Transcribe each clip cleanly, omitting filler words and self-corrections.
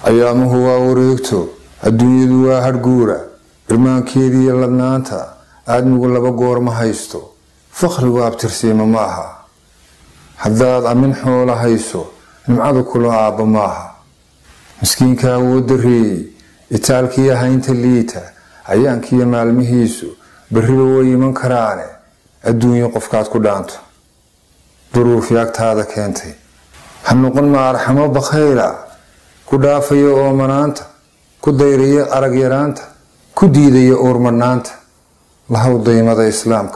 أيامه ووريكتو الدنيا دوا هرجورة إرمان كيدي لبنانتا آدم ولا بقور ما هيستو فخر وابترسيم معها حداد أمين حول هيسو نمعذو كل عاب معها مسكين كاو دري إتالكي هين تليتا أيان كي مالمهيسو بريوي من كراني الدنيا قفكات كدانتو ظروف ياكت هذا كنتي هنقول ما رحمه بخيرا كدافي أومنانتا كديري أرقيرانتا كديدي أورمنانتا لهو ضيمة إسلامك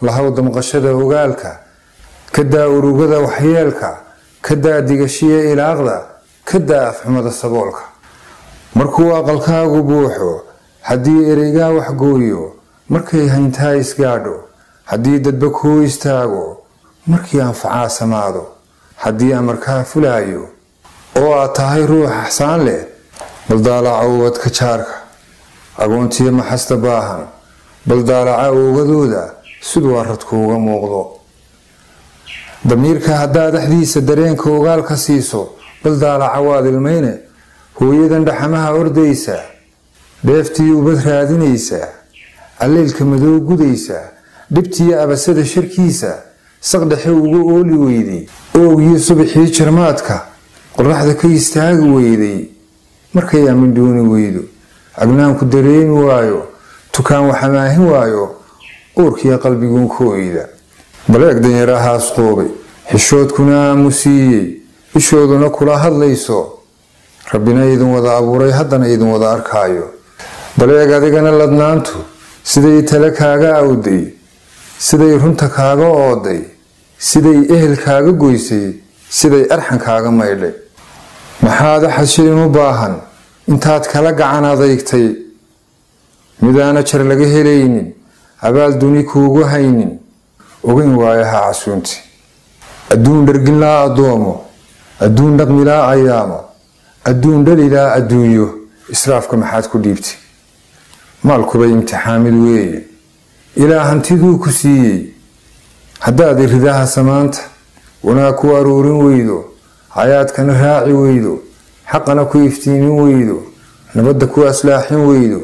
لهو دمقشدة وقالك كدا أروقدا وحيالك كدا ديقشية إلى أغلا كدا أفحمد الصبولك مركو أقلكا قبوحو حدي إريقا وحقويو مركي هينتها إسقادو حدي ددبكو إستاغو مركي أنفعا سمادو حدي أمركا فلايو oo tahay ruux xasaan leh baldaalaca wad ka jaarka agoontii ma xasta baahan baldaalaca ogadooda sidoo aradku uga muuqdo damiirka hadaa dhaxdiisa dareenka ogaalka siiso baldaalaca waad ilmeyne hooyadan dhaxamaha ordaysa deeftii ubad raadinaysa alleelka madow gudaysa dhibtii abasada shirkiisa saqdhaxe ugu ooli weydii oogiyo subaxii jarmaadka qorraxda ka istaagi weyday markay aamin dooni weydo agnaanku dareemi waayo tukaan waxamaahin waayo uurkiya qalbiguun kooyda baleeg danyarahaas qoobay xishoodkuna aamusiiyey ishooduna kula hadlayso rabbina idin wada abuuray haddana idin wada arkaayo baleeg adigana ladnaantu siday tale kaaga awday siday runta kaaga ooday siday ehel kaaga goysay siday arxan kaaga maydhay maxaad xashilin u baahan intaad kala gacan adeegtay midaana jar laga helaynin abaal duni kuugu haynin ogeyn waayaha casuunti adduun dhargin laa adoomo adduun dhaqmi laa ayaamo adduun dhali laa adduunyo israafka maxaad ku dhiibtay maalkuba imtixaamid weeye ilaa hantiduu ku siiyey haddaad iridaha samaanta wanaag ku aruurin weydo hayaadkana raaci weydo xaqana ku iftiimin weydo nabadda ku aslaaxin weydo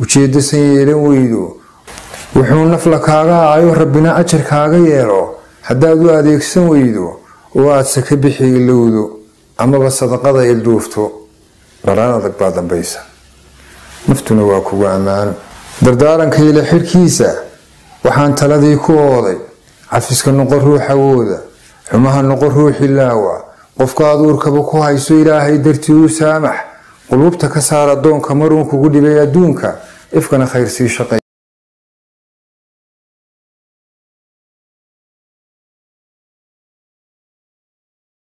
ujeeddo san yeelan weydo wuxuu nafla kaaga aayo rabbina ajar kaaga yeelo haddaad u adeegsan weydo oo aad saka bixi ilowdo amaba sadaqada ilduufto dharaan adag baa dambaysa naftuna waa kugu ammaano dardaaranka ila xirkiisa waxaan taladii ku ooday cafiska noqon ruuxawooda xumaha noqon ruuxi laawa qofka aad uurkaba ku hayso ilaahay dartii u saamax qulubta ka saar adoonka maruun kugu dhibay adduunka ifkana khayr sii shaqay